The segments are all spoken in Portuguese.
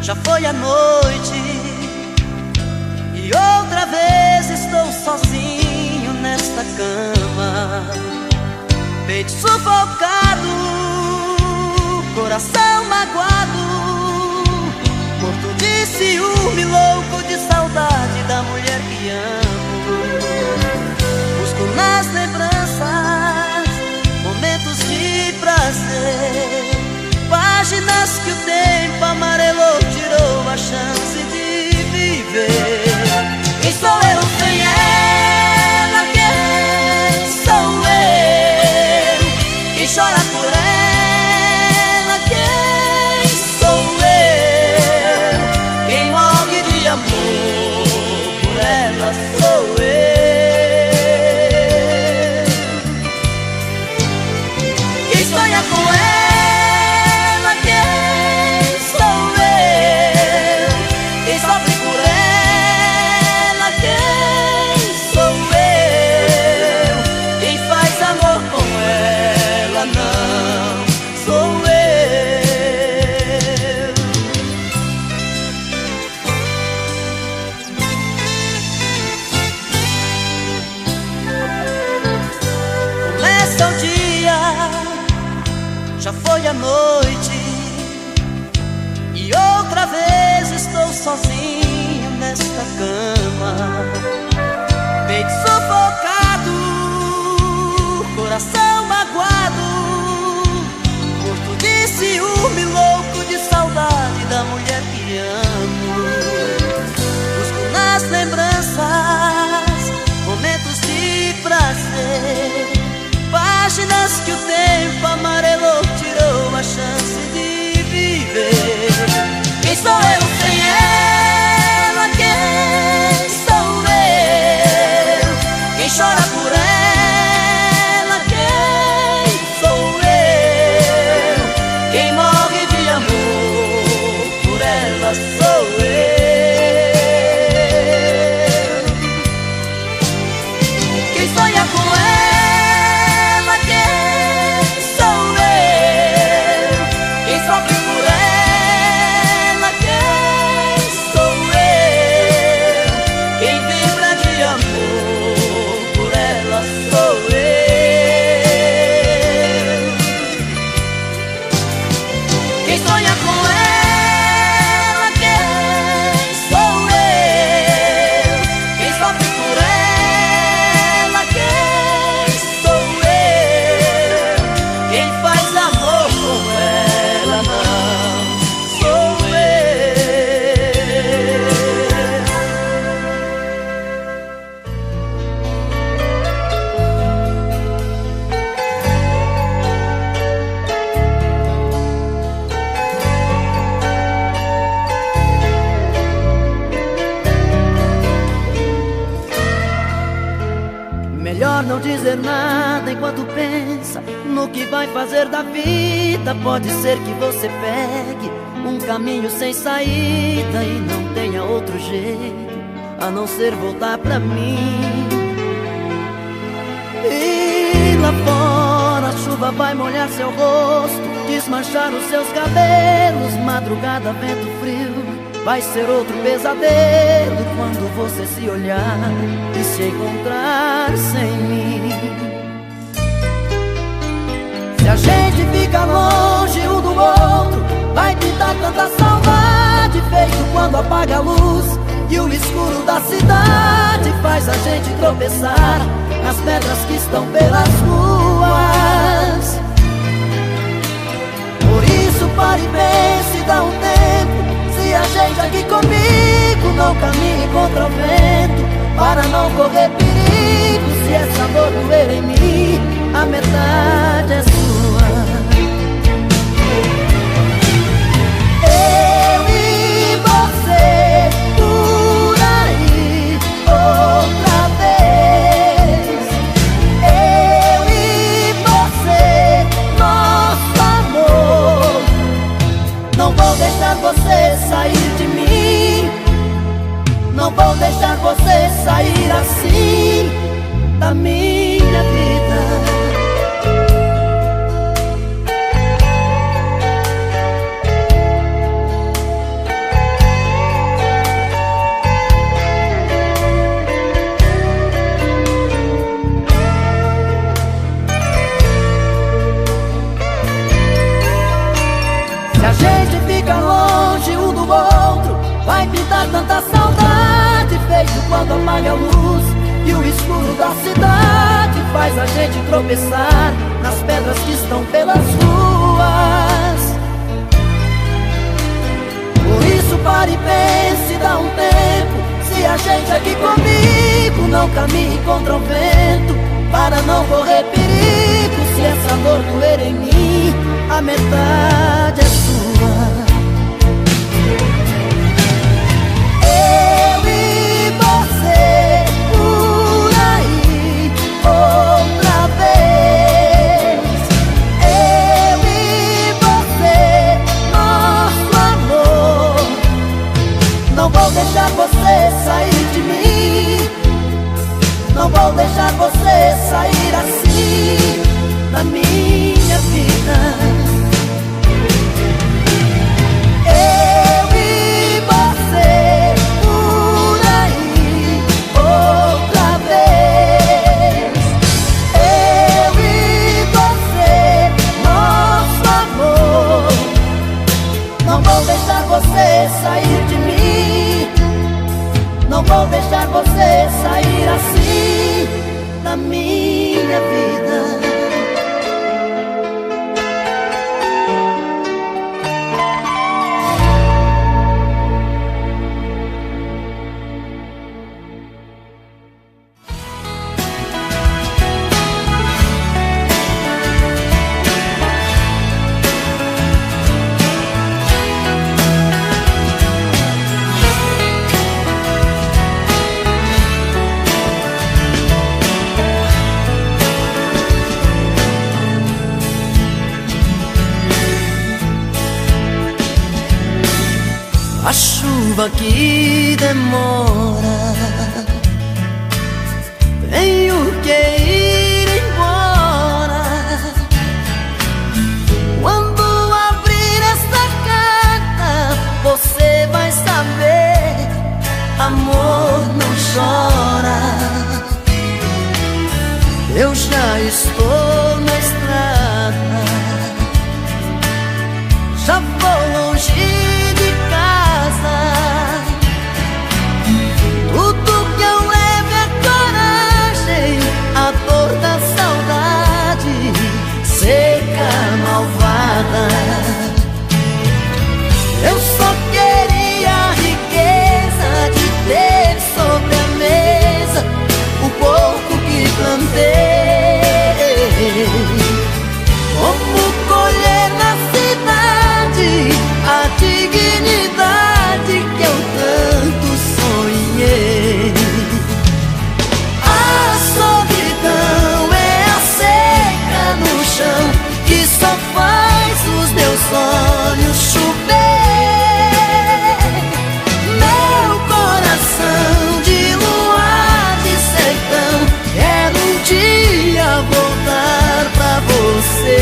Já foi a noite e outra vez estou sozinho nesta cama, peito sufocado, coração magoado, morto de ciúme, louco de saudade da mulher que amo. Busco nas lembranças momentos de prazer, páginas que o tempo amarelou, tirou a chance de viver. Quem sou eu sem ela? Quem sou eu? Quem chora por ela? Quem sou eu? Quem morre de amor por ela sou eu. Quem sonha com ela? Já foi a noite e outra vez estou sozinho nesta cama, peito sufocado, coração magoado, morto de ciúme, louco de saudade da mulher que amo. Busco nas lembranças momentos de prazer, páginas que o tempo amarelou, tirou a chance de viver. Quem sou eu sem ela? Quem sou eu? Quem chora por ela? Quem sou eu? Quem morre de amor por ela sou eu. Quem sonha com ela? Melhor não dizer nada enquanto pensa no que vai fazer da vida. Pode ser que você pegue um caminho sem saída e não tenha outro jeito a não ser voltar pra mim. E lá fora a chuva vai molhar seu rosto, desmanchar os seus cabelos. Madrugada, vento frio, vai ser outro pesadelo quando você se olhar e se encontrar sem mim. Se a gente fica longe um do outro, vai te dar tanta saudade, feito quando apaga a luz e o escuro da cidade faz a gente tropeçar nas pedras que estão pelas ruas. Por isso pare e pense, dá um tempo. Se a gente aqui comigo não caminhe contra o vento, para não correr perigo. Se essa dor doer em mim, a metade é sua. Eu e você por aí outra vez. Eu e você, nosso amor. Não vou deixar você sair de mim, não vou deixar você sair assim da minha vida. gente fica longe um do outro, vai me dar tanta saudade, feito quando apaga a luz e o escuro da cidade faz a gente tropeçar nas pedras que estão pelas ruas. Por isso pare e pense, dá um tempo, se a gente aqui comigo não caminhe contra o vento, para não correr perigo. Se essa dor doer em mim, a metade é sua. Eu e você por aí outra vez. Eu e você, nosso amor. Não vou deixar você sair de mim, não vou deixar você sair assim da minha vida. Eu e você por aí outra vez. Eu e você, nosso amor. Não vou deixar você sair de mim, não vou deixar você sair assim da minha vida. A chuva que demora, tenho que ir embora. Quando abrir esta carta, você vai saber, amor não chora. Eu já estou na estrada, já vou longe de casa. Tudo que eu levo é coragem, a dor da saudade, seca, malvada. Eu só queria a riqueza de ter sobre a mesa o pouco que plantei. Como colher na cidade a dignidade que eu tanto sonhei. A solidão é a seca no chão que só faz os meus olhos chover. Meu coração de luar de sertão, quero um dia voltar pra você.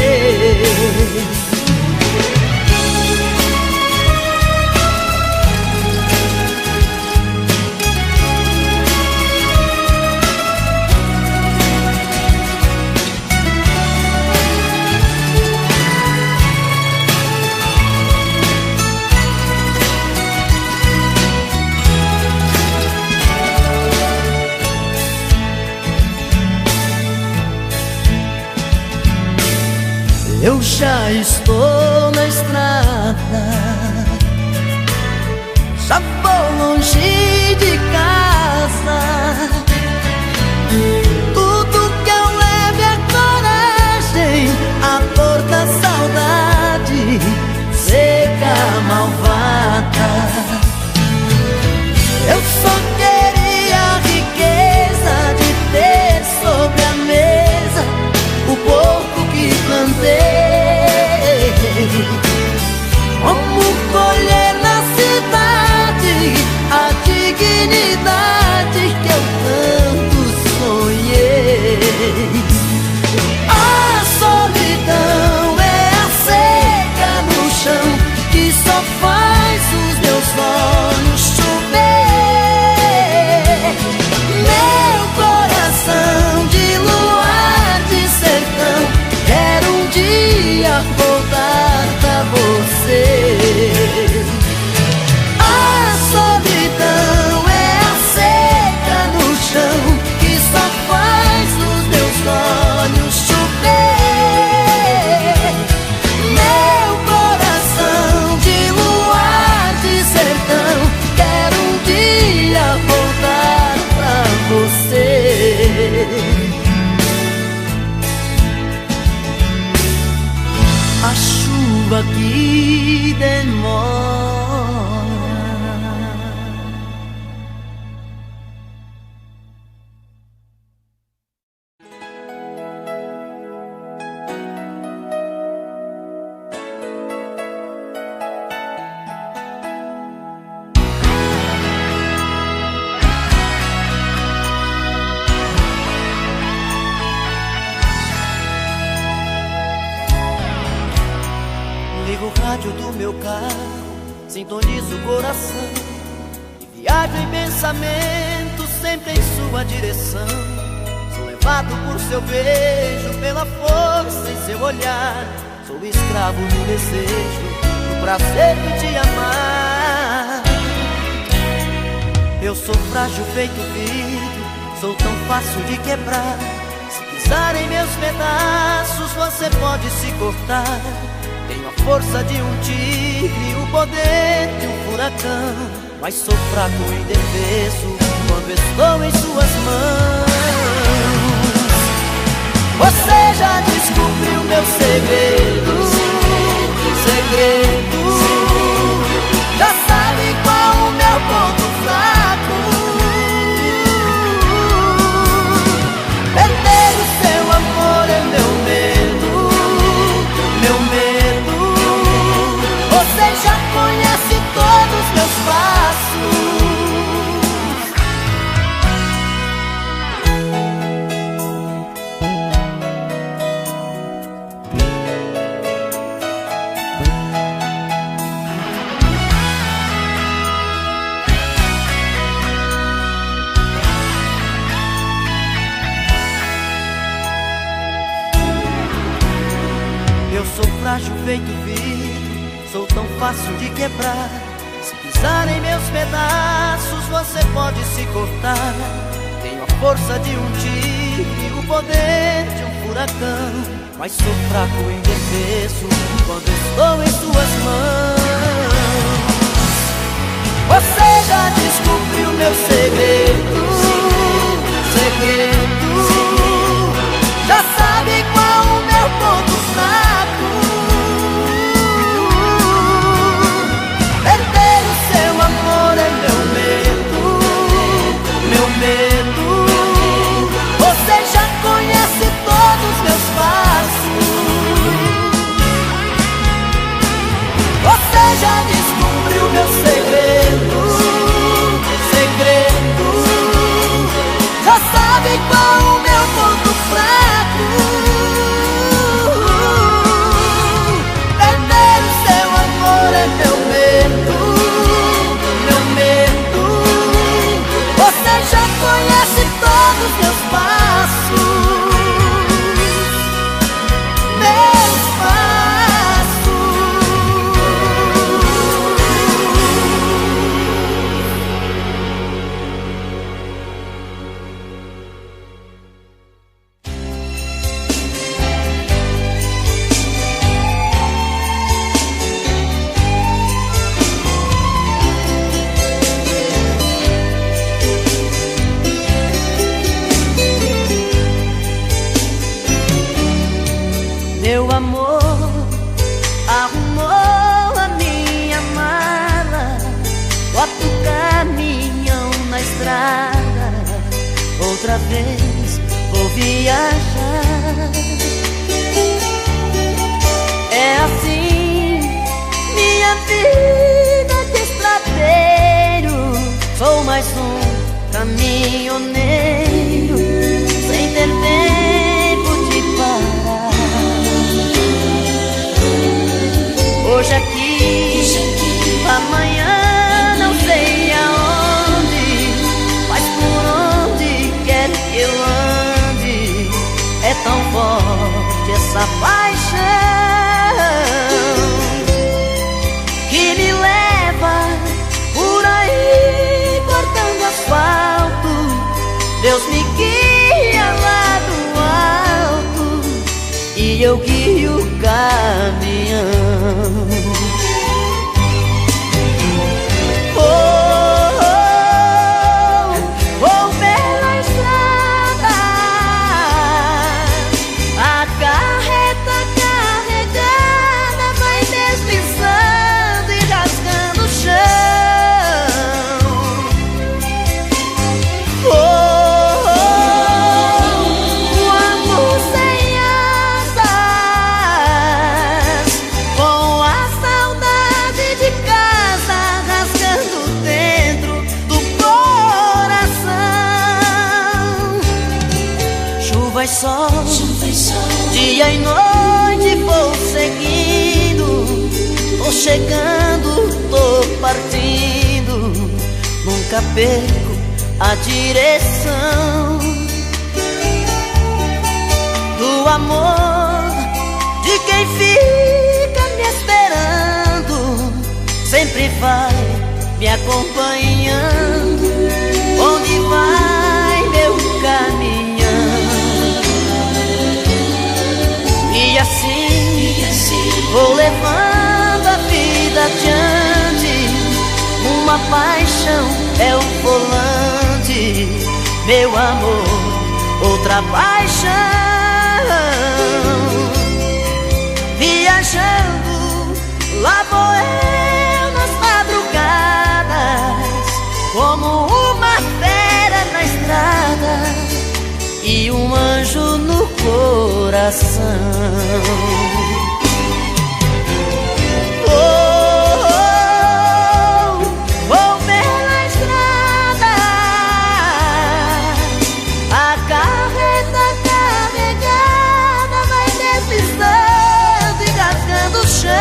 Eu já estou na estrada, já vou longe de casa. Tudo que eu levo é coragem, a dor da saudade, seca, malvada. Eu só queria a riqueza de ter sobre a mesa o pouco que plantei. Como colher na cidade a dignidade que eu tanto sonhei. A solidão é a seca no chão que só rádio do meu carro, sintonizo o coração e viajo em pensamento sempre em sua direção. Sou levado por seu beijo, pela força em seu olhar. Sou escravo do desejo, do prazer de te amar. Eu sou frágil feito vidro, sou tão fácil de quebrar. Se pisar em meus pedaços, você pode se cortar. Tenho a força de um tigre, o poder de um furacão, mas sou fraco e indefeso quando estou em suas mãos. Você já descobriu meu segredo, já sabe qual o meu ponto fraco. Perder o seu amor é meu medo, meu medo. Você já conhece todos os meus passos. Eu sou frágil feito vidro, sou tão fácil de quebrar. Se pisar em meus pedaços, você pode se cortar. Tenho a força de um tigre, o poder de um furacão, mas sou fraco e indefeso quando estou em suas mãos. Você já descobriu meu segredo, já sabe qual o meu ponto fraco. Perder o seu amor é meu medo, meu medo. Você já conhece todos os meus passos. Você já descobriu meu segredo, já sabe qual o meu ponto fraco. Perder o seu amor é meu medo, meu medo. Você já conhece todos os meus passos, meus passos. Meu amor arrumou a minha mala, bota o caminhão na estrada. Outra vez vou viajar. É assim minha vida de estradeiro. Sou mais um caminhoneiro sem ter tempo de parar. Hoje aqui, amanhã não sei aonde, mas por onde quer que eu ande, é tão forte essa paixão que me leva por aí cortando asfalto. Deus me guia lá do alto e eu guio o caminhão. Vou pela estrada, a carreta carregada vai deslizando e rasgando o chão. O amor sem asas, com a saudade de casa rasgando dentro do coração. Chuva e sol, dia e noite vou seguindo, chegando, tô partindo, nunca perco a direção do amor de quem fica me esperando, sempre vai me acompanhando, onde vai meu caminhão. E assim vou levando a vida adiante, uma paixão é o volante, meu amor, outra paixão. Viajando, lá vou eu nas madrugadas, como uma fera na estrada e um anjo no coração. Vou pela estrada, a carreta carregada vai deslizando e rasgando o chão.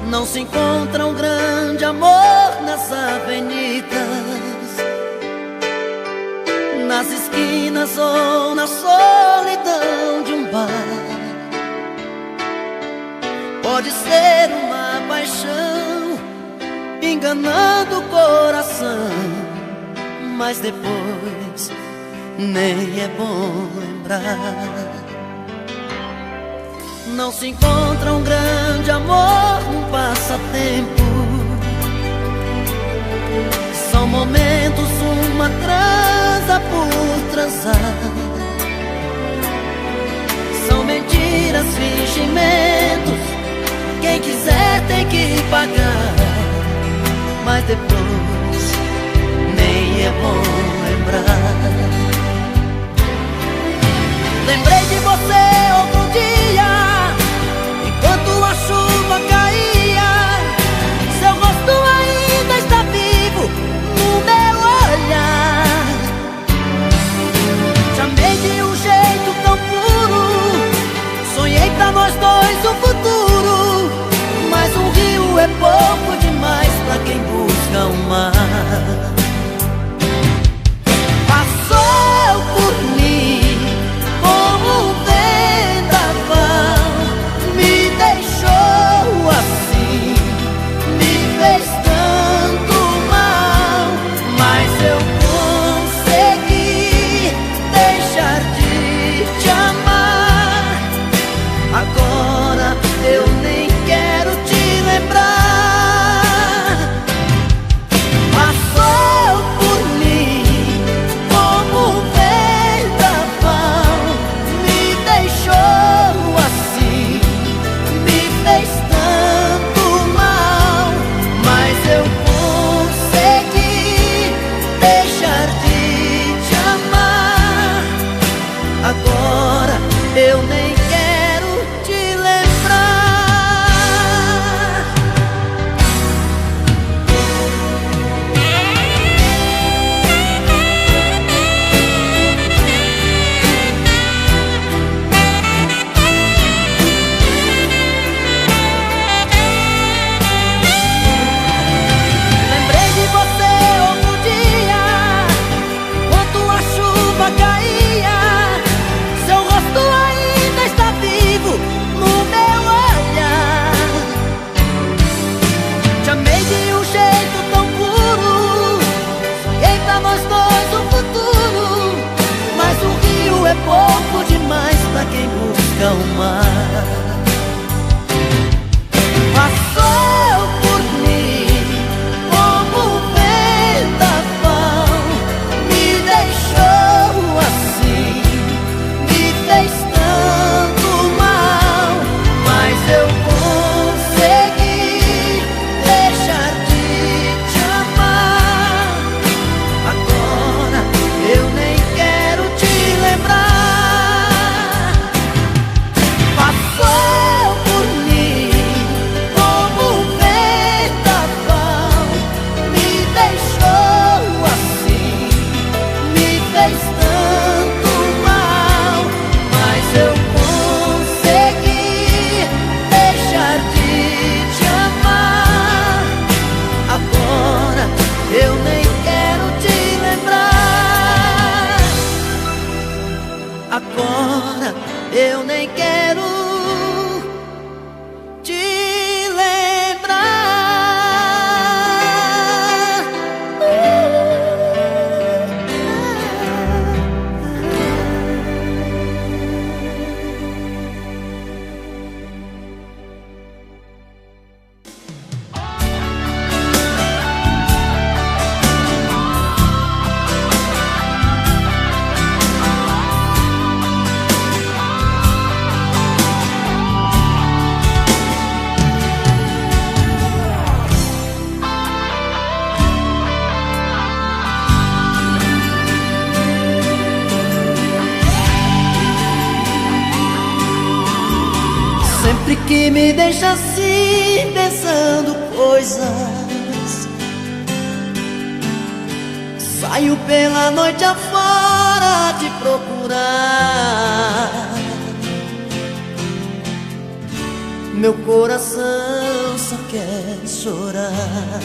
Não se encontra um grande amor nas avenidas, nas esquinas ou na solidão de um bar. Pode ser uma paixão enganando o coração, mas depois nem é bom lembrar. Não se encontra um grande amor num passatempo, são momentos, uma transa por transar. São mentiras, fingimentos, quem quiser tem que pagar, mas depois nem é bom lembrar. Lembrei de você outro dia, enquanto a chuva caía, seu rosto ainda está vivo no meu olhar. Te amei de um jeito tão puro, sonhei pra nós dois o futuro, mas um rio é pouco demais pra quem busca o mar. Passou por mim como um vendaval, me deixou assim, me fez tanto mal, mas eu consegui deixar de te amar. Agora eu nem quero te lembrar. Passou por mim como um vendaval, me deixou assim, me fez tanto mal, mas que me deixa assim pensando coisas. Saio pela noite afora te procurar. Meu coração só quer chorar.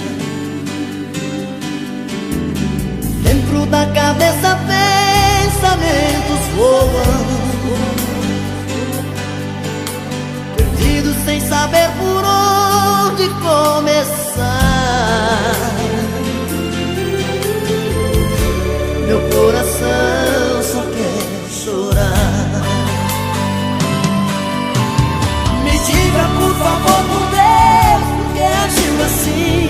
Dentro da cabeça pensamentos voam, perdido sem saber por onde começar. Meu coração só quer chorar. Me diga por favor, por Deus, por que agiu assim?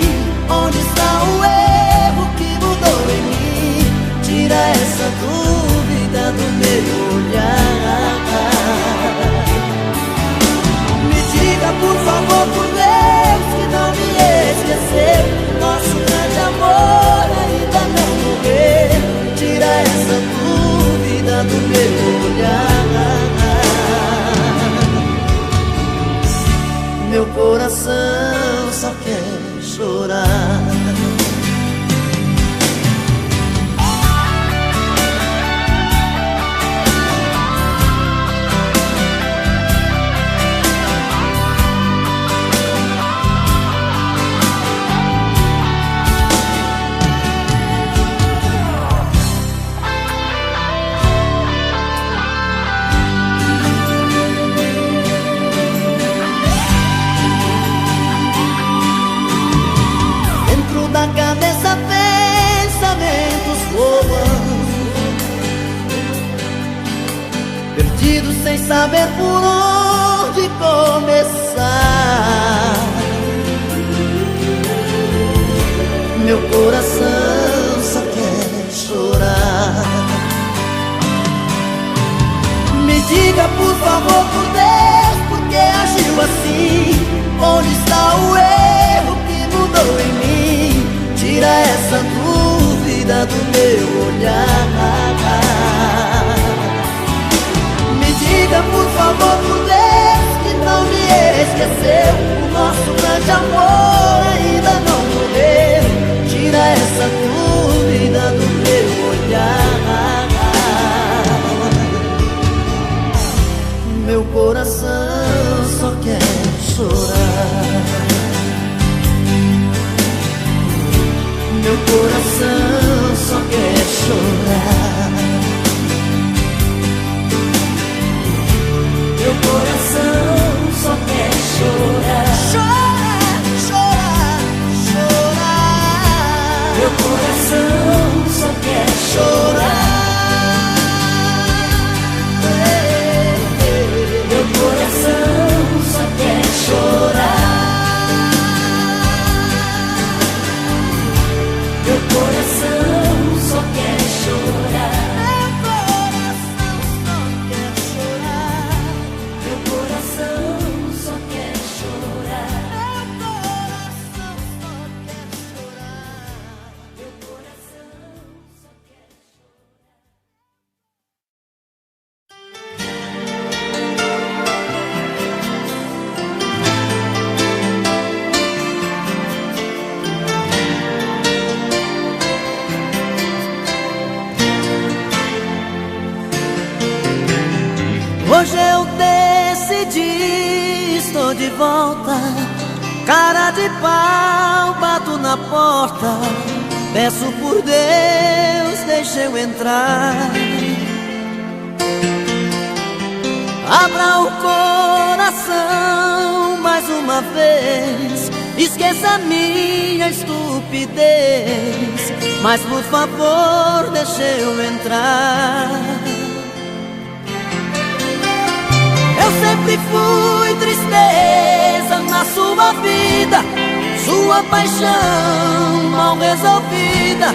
Onde está o erro que mudou em mim? Tira essa dúvida do meu olhar. Me diga por favor, por Deus, que não me esqueceu. Nosso grande amor ainda não morreu. Tira essa dúvida do meu olhar. Meu coração só quer chorar. Da cabeça pensamentos voam, perdidos sem saber por onde começar. Meu coração só quer chorar. Me diga por favor, por Deus, por que agiu assim? Onde está o erro que mudou em mim? Tira essa dúvida do meu olhar. Me diga por favor, por Deus, que não me esqueceu. O nosso grande amor ainda não morreu. Tira essa dúvida do meu olhar. Meu coração só quer chorar. Meu coração só quer chorar. Meu coração só quer chorar. Chorar, chorar, chorar. Meu coração só quer chorar. Meu coração só quer chorar. Meu coração só quer chorar. Meu coração só quer chorar. Meu coração só quer chorar. Meu coração só quer Hoje eu decidi, estou de volta. Cara de pau, bato na porta. Peço por Deus, deixa eu entrar. Abra o coração mais uma vez. Esqueça minha estupidez, mas por favor, deixa eu entrar. Eu sempre fui tristeza na sua vida, sua paixão mal resolvida.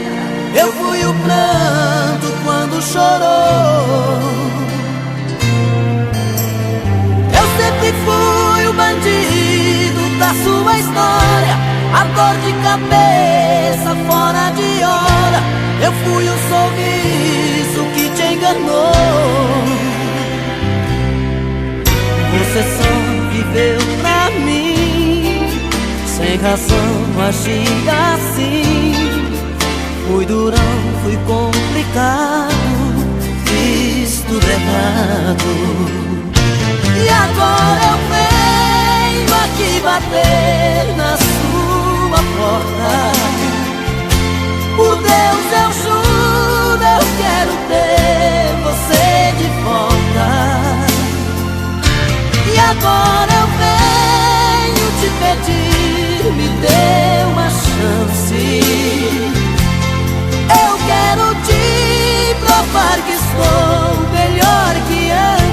Eu fui o pranto quando chorou. Eu sempre fui o bandido da sua história, a dor de cabeça fora de hora. Eu fui o sorriso que te enganou. Você só viveu pra mim. Sem razão agi assim. Fui durão, fui complicado, fiz tudo errado. E agora eu venho aqui bater na sua porta. Por Deus eu juro, eu quero ter você de volta. E agora eu venho te pedir, me dê uma chance. Eu quero te provar que sou melhor que antes.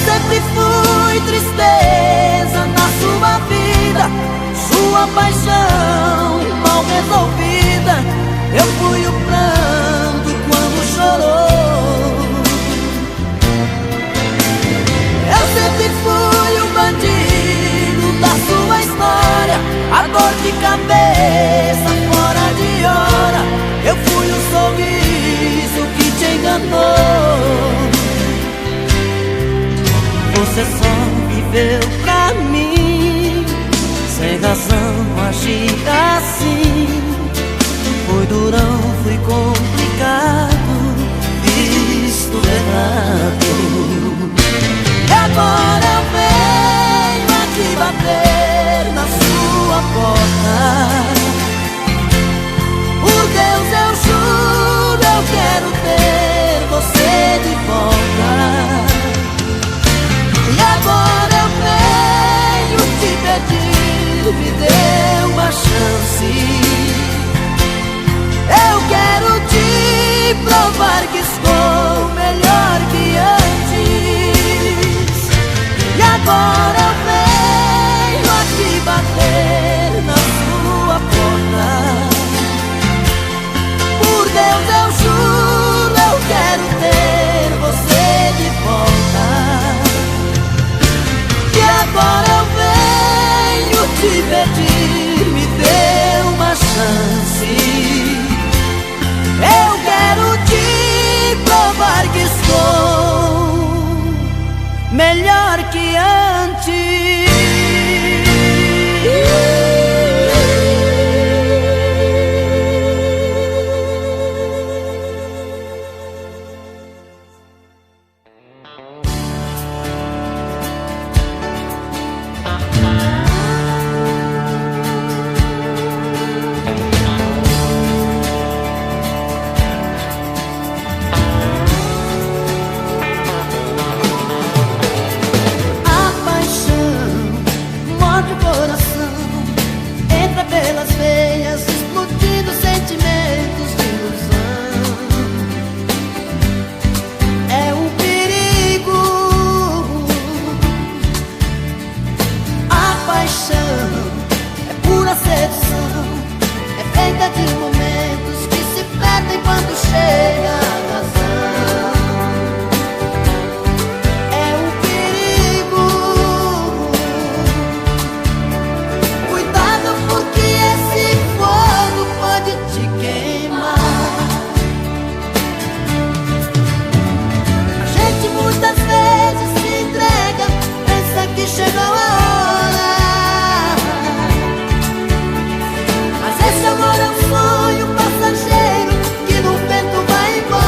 Sempre fui tristeza na sua vida, sua paixão mal resolvida. Eu fui o pranto quando chorou. Eu sempre fui o bandido da sua história, a dor de cabeça fora de hora. Eu fui o sorriso que te enganou. Você só viveu pra mim. Sem razão agi assim. Fui durão, fui complicado, fiz tudo errado. E agora eu venho aqui bater na sua porta. Por Deus eu juro, eu quero ter você de volta. E agora eu venho te pedir, me dê uma chance. Eu quero te provar que estou melhor que antes. E agora eu venho aqui bater na sua porta. Por Deus eu juro, eu quero ter você de volta. E agora eu venho te pedir, me dê uma chance. Eu quero te provar que sou melhor que antes. Mas esse amor é um sonho passageiro que no vento vai embora.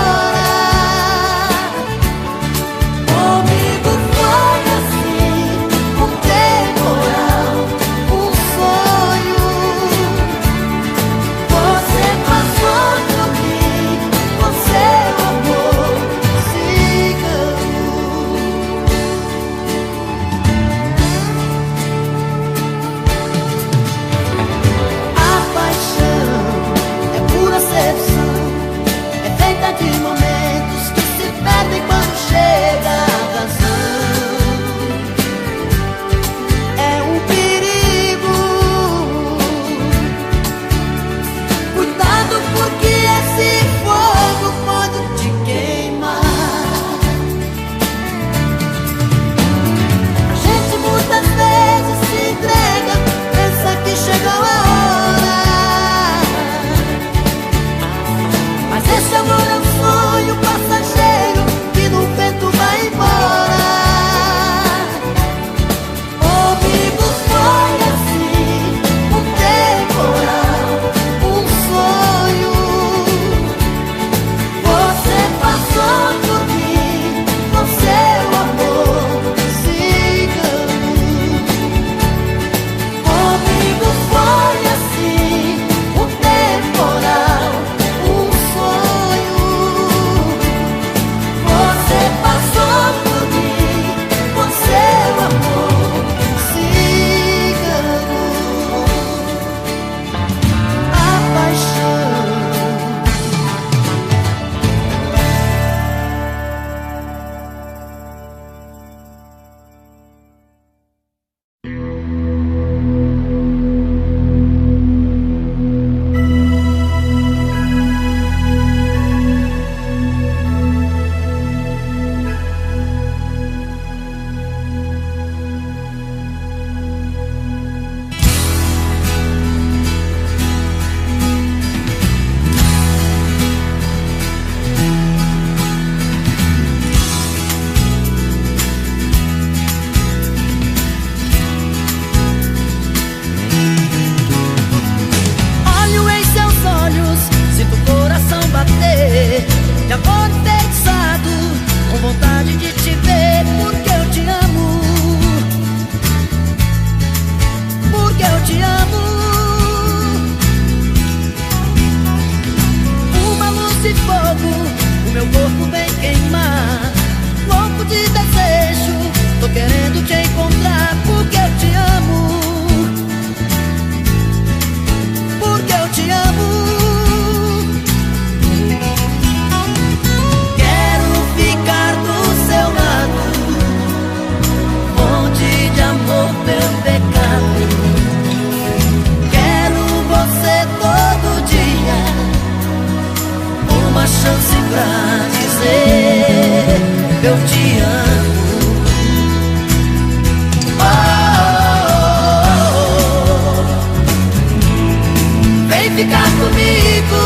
ficar comigo.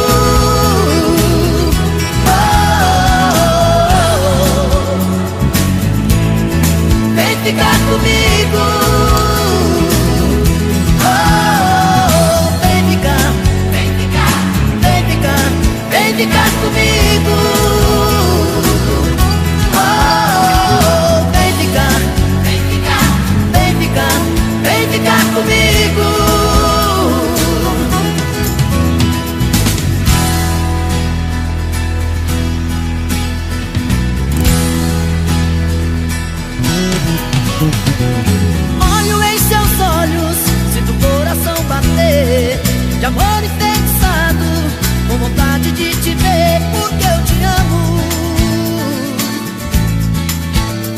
Vem ficar comigo. Vem ficar, vem ficar, vem ficar, vem ficar comigo. Vem ficar, vem ficar, vem ficar, vem ficar comigo. Olho em seus olhos, sinto o coração bater, de amor enfeitiçado, com vontade de te ver, porque eu te amo,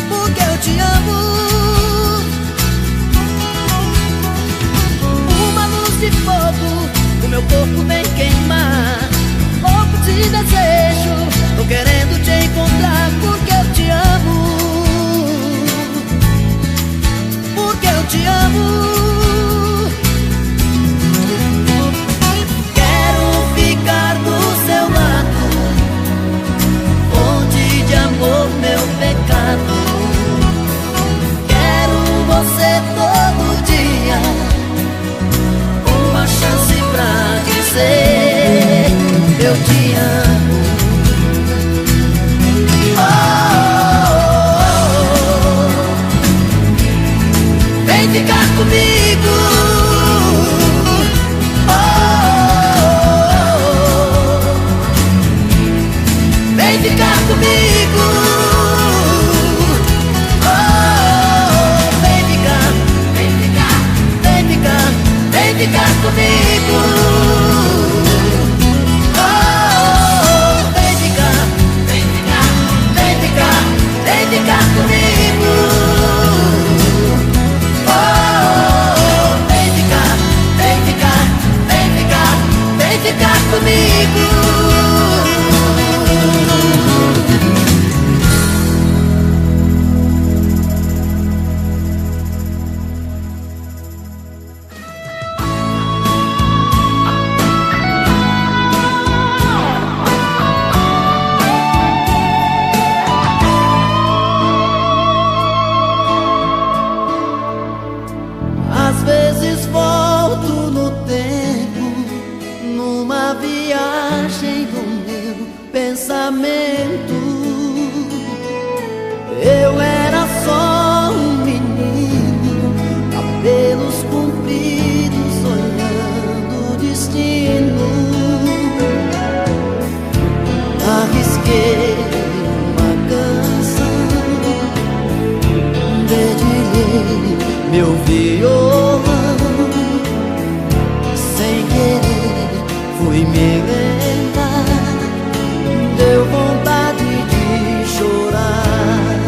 porque eu te amo. Uma luz de fogo, o meu corpo vem queimar, louco de desejo, tô querendo te encontrar, porque eu te amo. Eu te amo. Quero ficar do seu lado, fonte de amor, meu pecado. Quero você todo dia, uma chance pra dizer eu te amo. Vem ficar comigo. Vem ficar comigo. Vem ficar, vem ficar, vem ficar, vem ficar comigo. Vem ficar, vem ficar, vem ficar, vem ficar comigo. Vem ficar, vem ficar, vem ficar, vem ficar comigo. Às vezes volto no tempo, numa viagem do meu pensamento. Eu era só um menino, cabelos compridos, olhando o destino. Arrisquei uma canção, dedilhei meu violão, sem querer fui me lembrar, deu vontade de chorar,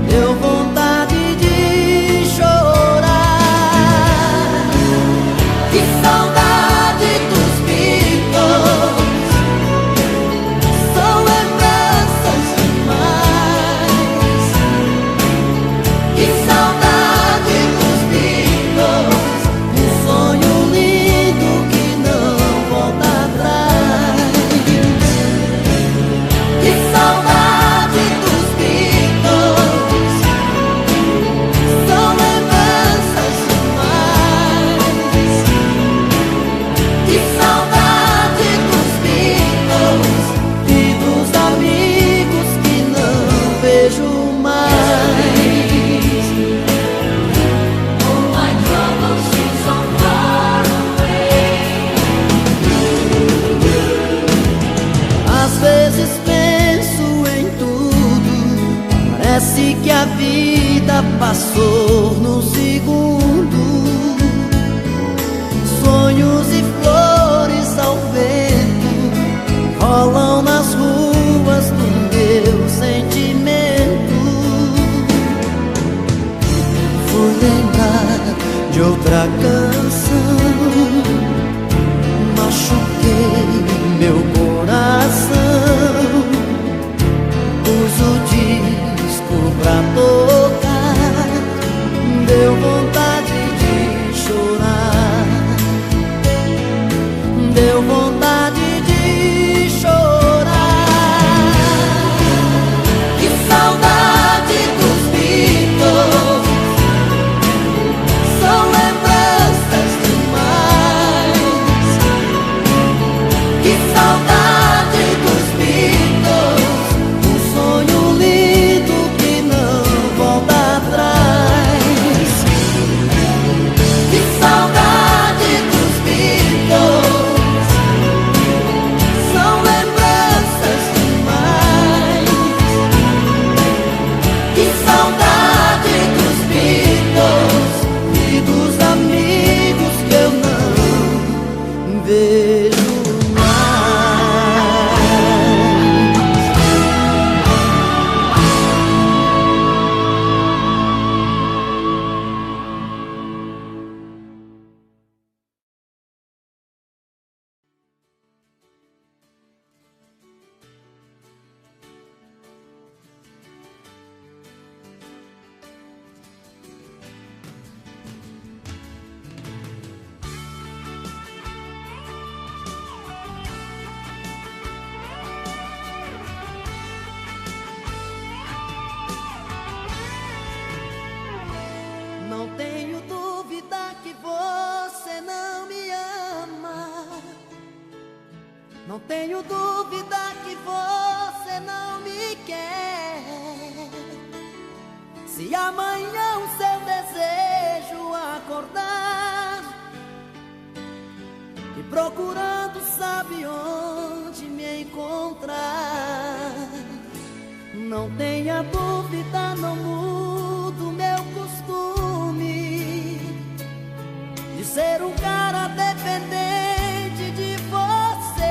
deu vontade de chorar. Que saudade dos Beatles, são lembranças demais. Que saudade dos Beatles, um sonho lindo que não volta atrás. Que saudade dos Beatles, são lembranças demais. Que saudade dos Beatles e dos amigos que não vejo mais. Às vezes penso em tudo, parece que a vida passou num segundo. Sonhos e flores ao vento rolam nas ruas do meu sentimento. Fui lembrar de outra canção, machuquei meu coração, pus o disco pra tocar, deu vontade de chorar. tenho dúvida que você não me quer. Se amanhã o seu desejo acordar e procurando sabe onde me encontrar, não tenha dúvida, não mudo meu costume de ser um cara dependente de você.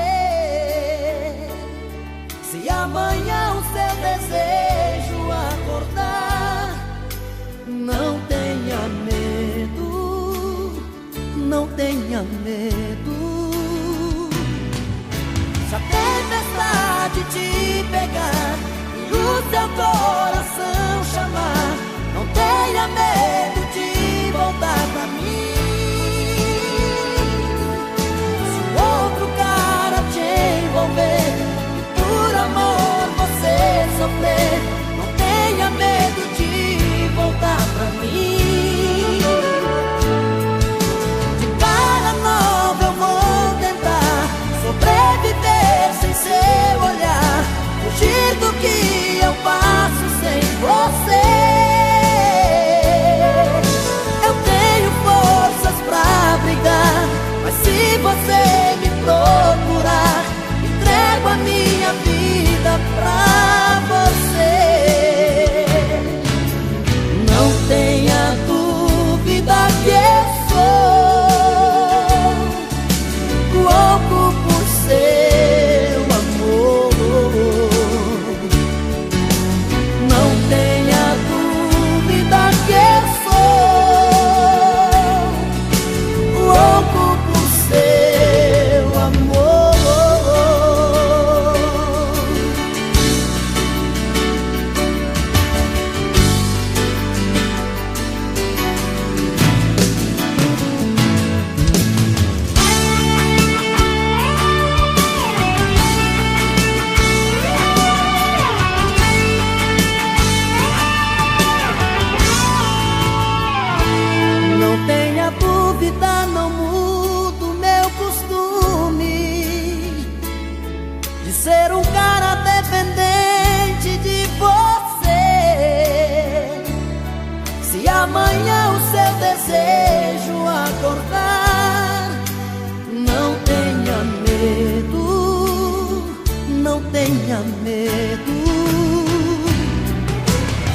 Se amanhã o seu desejo acordar, não tenha medo, não tenha medo. Se a tempestade te pegar e o seu coração chamar, não tenha medo de voltar pra mim. Se o outro cara te envolver e por amor você sofrer, não tenha medo de voltar pra mim. De cara nova eu vou tentar sobreviver sem seu olhar, fugir do que eu passo sem você. Eu tenho forças pra brigar, mas se você me procurar, entrego a minha vida pra você. Não tenha dúvida que eu sou louco por seu amor. Não tenha dúvida que eu sou louco por seu amor. Não tenha dúvida, não mudo meu costume de ser um cara dependente de você. Se amanhã o seu desejo acordar, não tenha medo, não tenha medo.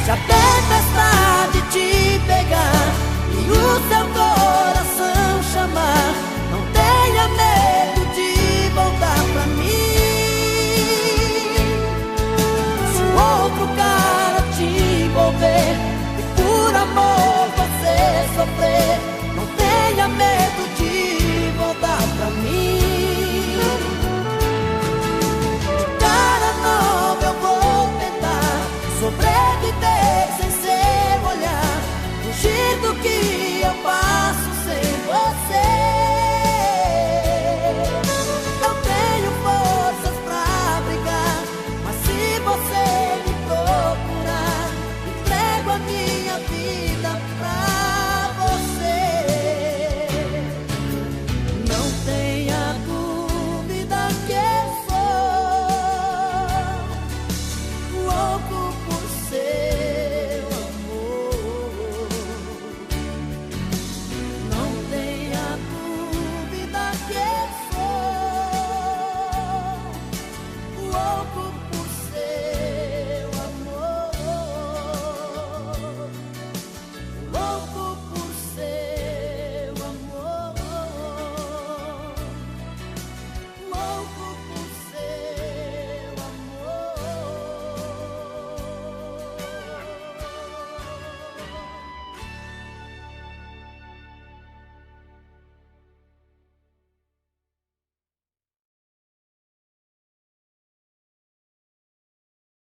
Se a tempestade te pegar e o seu coração chamar, não tenha medo de voltar pra mim. Se o outro cara te envolver e por amor você sofrer, não tenha medo de voltar pra mim. De cara nova eu vou tentar sobreviver sem seu olhar, fugir do que eu faço